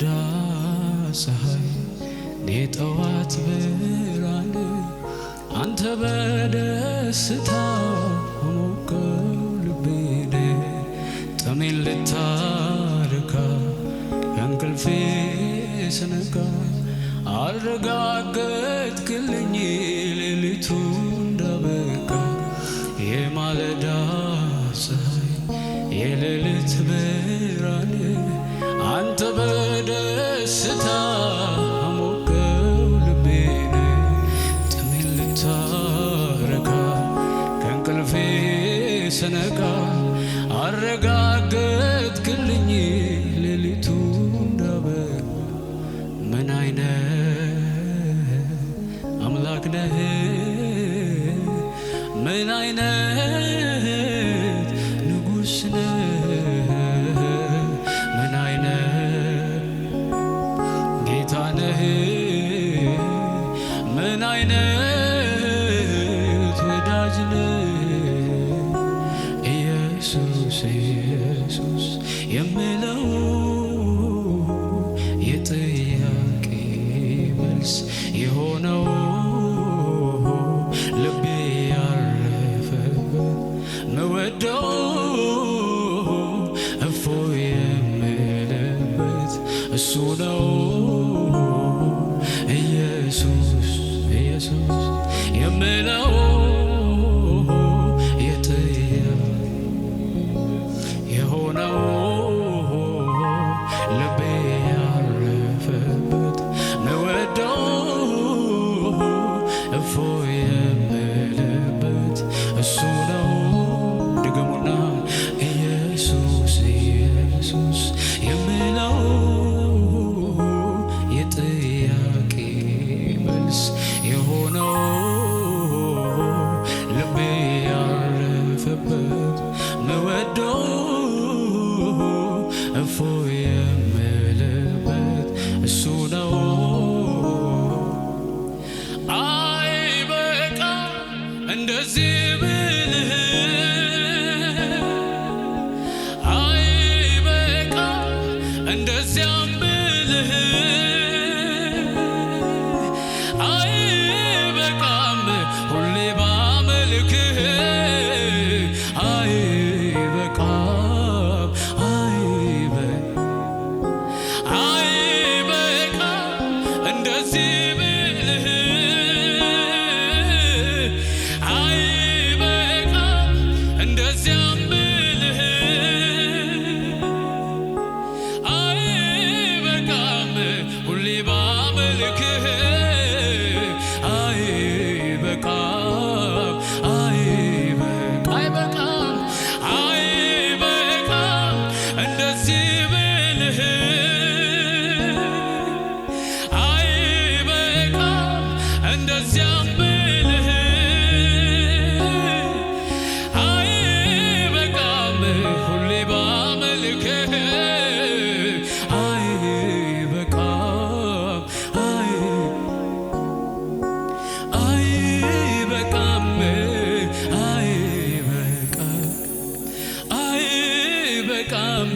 የማለዳ ፀሐይ የጠዋት ብርሃን አንተ በደስታ ሞቀው ልቤን ጥሜን ልታረካ ከእንቅልፌ ስነቃ አረጋገጥክልኝ ሌሊቱ እንዳበቃ የማለዳ ፀሐይ የሌሊት ብርሃን አንተ በደስታ ሞቀው ልቤን ጥሜን ልታረካ ከእንቅልፌ ስነቃ አረጋገጥክልኝ ሌሊቱ እንዳበቃ ምን አይነት አምላክ ነህ ምን አይነት ንጉሥ ነህ ምን አይነት ጌታ ነህ ምን አይነት ወዳጅ ነህ ኢየሱስ ኢየሱስ የምለው የጥያቄ መልስ የሆነው ልቤ ያረፈበት መወደው እፎይ የምልበት እሱ ነው ኢየሱስ ኢየሱስ የምለው የሆነው ልቤ ያረፈበት መወደው እፎይ የምልበት እሱ ነው ድገሙና ኢየሱስ ኢየሱስ የምለው የጥያቄ መልስ የሆነው ልቤ ያረፈበት መወደው እፎይ የምልበት እሱ ነው አይበቃ እንደዚህ ብልህ አይበቃ እንደዚያም ብልህ አይበቃም ሁሌ ባመልክህ አይበቃም አይበቃ እንደዚህ ብልህ አይበቃ እንደዚያም ብልህ አይበቃም ሁሌ ባመልክህ አይበቃም አይበቃም አይበቃም እንደዚህ ብልህ አይበቃም እንደዚያም ብልህ አይበቃም ሁሌ ባመልክህ አይበቃም አይበቃም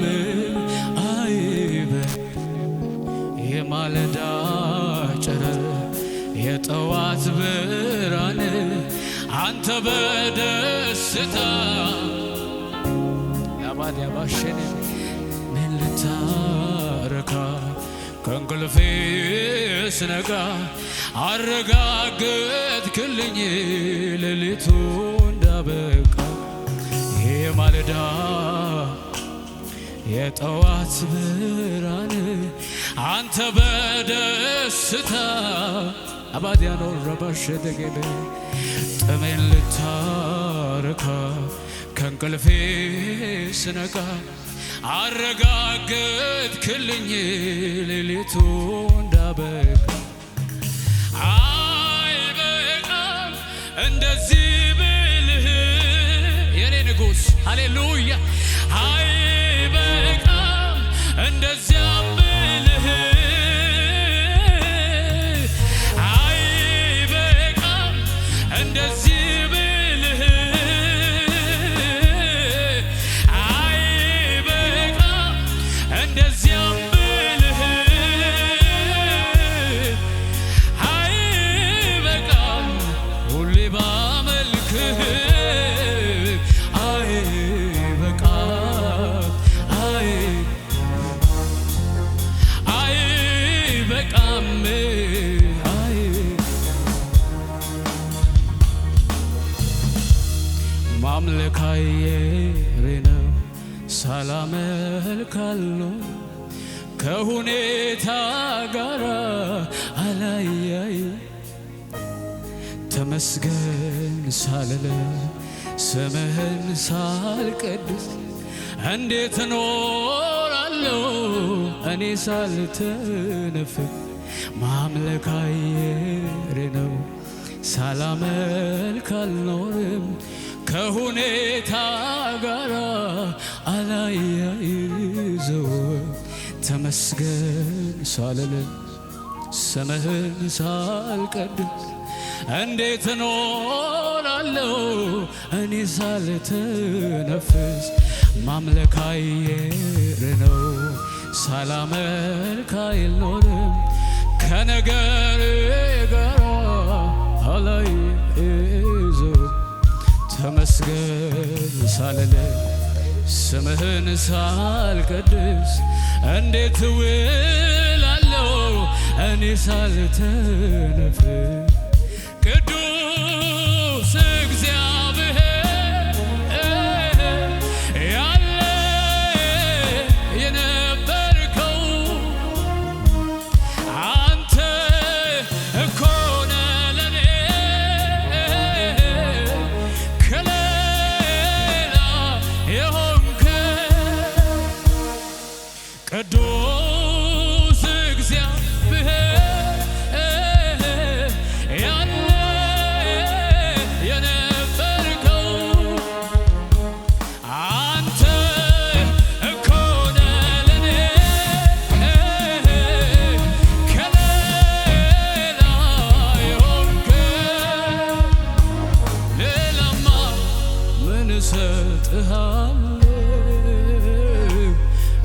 አይበቃም የማለዳ ጨረር የጠዋት ብርሃን አንተ በደስታ ያባድ ያባሸኔ ምን ልታረካ ከእንቅልፌ ስነቃ አረጋገጥክልኝ ሌሊቱ እንዳበቃ የማለዳ የጠዋት ብርሃን አንተ በደስታ አባዲያኖ ረባሽ ደገበ ጥሜን ልታረካ ከእንቅልፌ ስነቃ አረጋገጥክልኝ ሌሊቱ እንዳበቃ አይበቃም እንደዚህ ብልህ የኔ ንጉሥ ሃሌሉያ አይበቃም እንደዚያም ብልህ አይበቃም እንደዚህ ብልህ አይበቃም እንደዚያም ብልህ ሳላመልካለሁ ከሁኔታ ጋር አላያይ ተመስገን ሳልል ስምህን ሳልቀድስ እንዴት እኖራለሁ እኔ ሳልተነፍስ ማምለክ አየር ነው ሳላመልክ አልኖርም ከሁኔታ ጋር አላያይዘው ተመስገን ሳልል ስምህን ሳልቀድስ እንዴት እኖራለሁ እኔ ሳልተነፍስ ማምለክ አየር ነው ሳላመልክ አልኖርም ከነገር ጋር አላያይዘው ተመስገን ሳልል ስምህን ሳልቀድስ እንዴት እውላለሁ እኔ ሳልተነፍስ ቅዱስ እግዚአብሔር ያለ የነበርከው አንተ እኮ ነህ ለኔ ከሌላ የሆንከው ቅዱስ እግዚአብሔር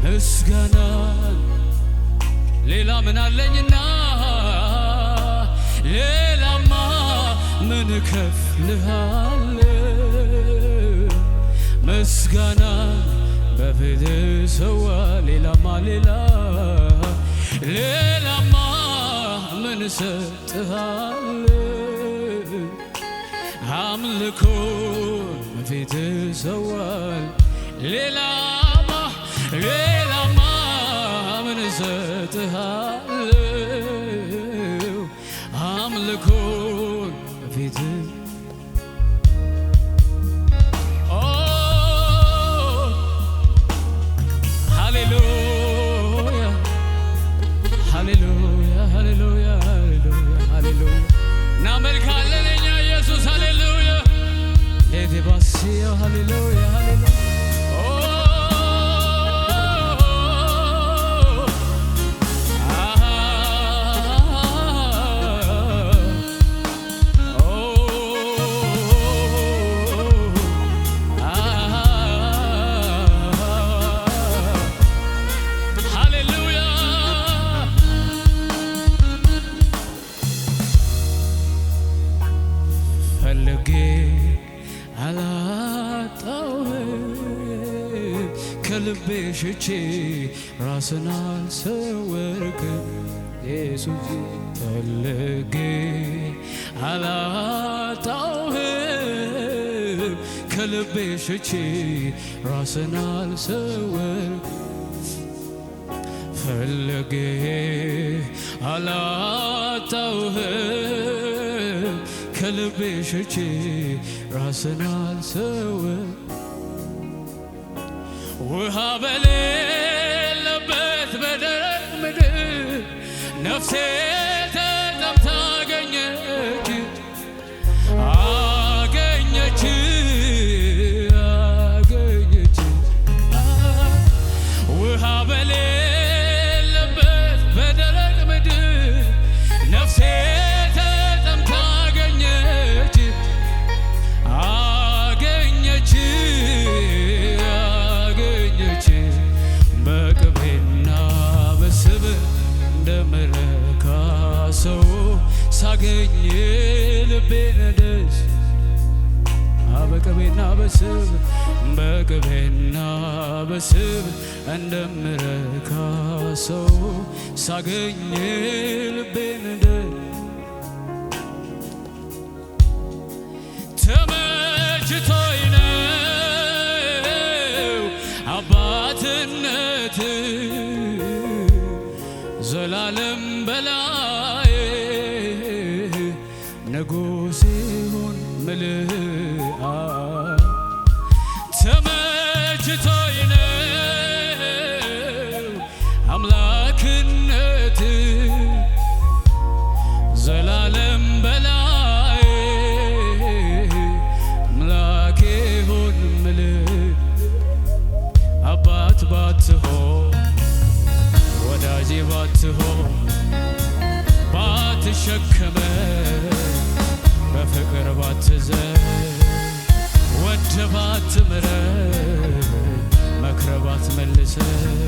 ምስጋና ሌላ ምን አለኝና ሌላማ ምን እከፍልሃለሁ ምስጋና በፊትህ ሰዋ ሌላማ ሌላማ ምን እሰጥሃለሁ አምልኮ በፊትህ ሰዋል ሌላማ ምን እሰጥሃለሁ አምልኮን በፊትህ ሃሌሉያ ሃሌሉያ ሃሌሉያ ሃሌሉያ እናመልካለን እኛ ኢየሱስ ሃሌሉያ ሌቴባሲያ ሃሌሉያ ሃሌሉያ ፈልጌ አላጣሁህም ከልቤ ሽቼ ራስን አልሰወርክም ኢየሱስ ፈልጌ አላጣሁህም ከልቤ ሽቼ ራስን አልሰወርክም ፈልጌ አላጣሁህም ከልቤ ሽቼ ራስን አልሰወርክም ውሃ በሌለበት በደረቅ ምድር ነፍሴ ተጠምታ አገኘች ውሃ በሌለበት በደረቅ ምድር ነፍሴ በቅቤና በስብ እንደምረካ ሰው ሳገኝ ልቤን ደስ በቅቤና በስብ እንደምረካ ሰው ሳገኝ ልቤን ደስ ተመችቶኝ ነው አባትነት በላይ ንጉሥ ይሁን ምልአ ተመችቶኝ ነው አምላክነት ዘላለም በላይ አምላክ ይሁን ምልአ አባት ባትሆን ወዳጄ ባትሆን ባትሸከመኝ በፍቅር ባትዘን ወደ ባትምረኝ መክረህ ባትመልሰኝ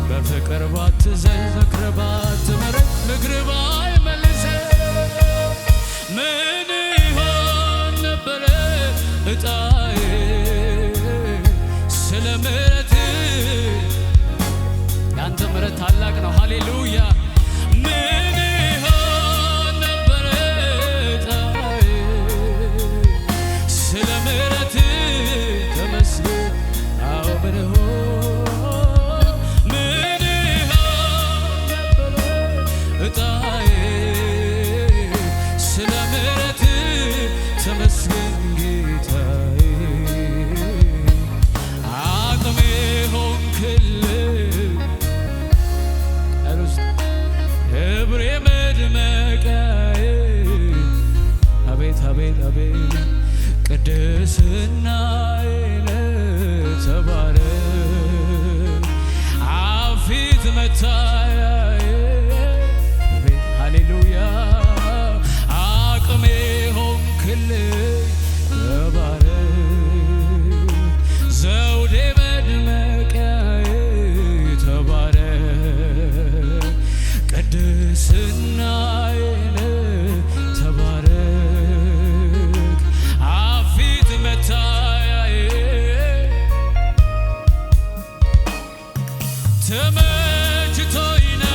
በፍቅር ባትዘን መክረህ ባትምረኝ ምክርህ ባይመልሰኝ ምን ይሆን ነበረ ዕጣዬ ስለ ምሕረትህ ያንተ ምሕረት ታላቅ ነው። ሃሌሉያ ምን ይሆን ነበረ ዕጣዬ ስለ ምሕረትህ ተመስገን። አዎ ምን ይሆን ነበረ ዕጣዬ ስለ ምሕረትህ ተመስገን ጌታዬ አቅሜ ሆንክልኝ ክብሬ መድመቂያዬ አቤት አቤት አቤት ቅድስናዬ ተባረክ አብ ፊት መታያዬ አቤት ሃሌሉያ አቅሜ ሆንክልኝ ተባረክ ዘውዴ መድመቂያዬ ተባረክ ቅድስናዬ ተባረክ አብ ፊት መታያዬ ተመችቶኝ ነው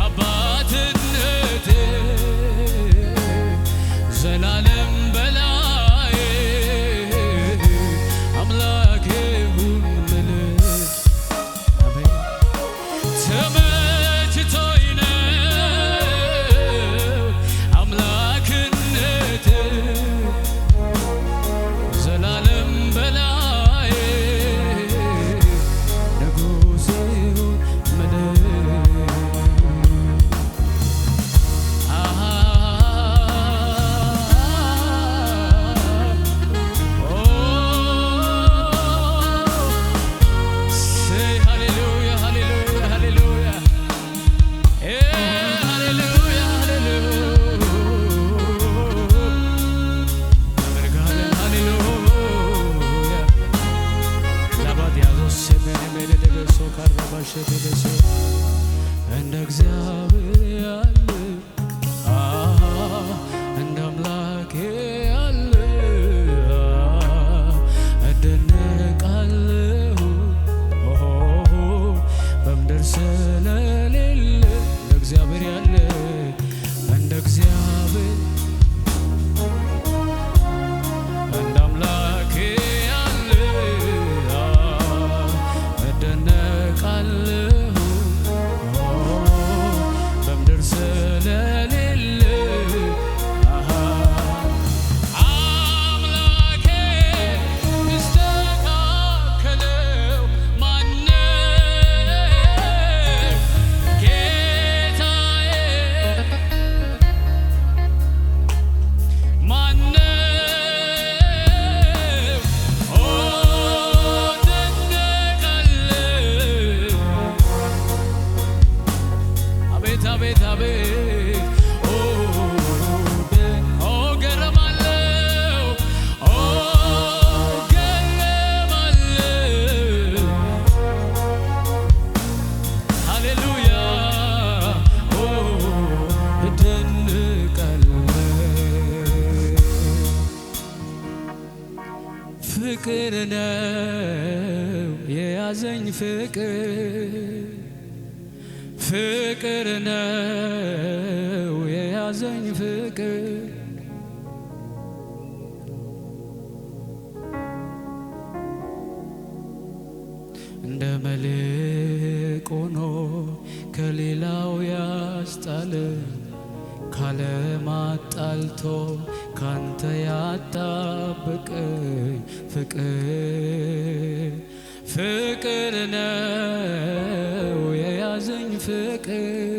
አባትነትህ ዘላለም በላይ አምላክ ይሁን ምልአ ተመችቶኝ ነው አምላክነትህ ዘላለም በላይ ንጉሥ ይሁን ምልአ say hallelujah hallelujah hallelujah hallelujah hallelujah hallelujah labadia semene mele de so karabashe de so እንደ እግዚአብሔር ያለ እንደ አምላኬ ያለ እደነቃለሁ በምድር ስለሌለ እንደ እግዚአብሔር ያለ እንደ እግዚአብሔር እንደ አምላኬ ያለ እደነቃለሁ በምድር ስለሌለ አምላኬ ይስተካከለው ማነው ጌታዬ ማነው ደነቃለሁ አቤት አቤት አቤት ገረማለሁ ገረማለሁ ሃሌሉያ እደነቃለሁ ፍቅር ነው የያዘኝ ፍቅር ነው የያዘኝ ፍቅር እንደ መልሕቅ ሆኖ ከሌላው ያስጣለኝ ካለማጣልቶ ካንተ ያጣበቀኝ ፍቅር ነው የያዘኝ ፍቅር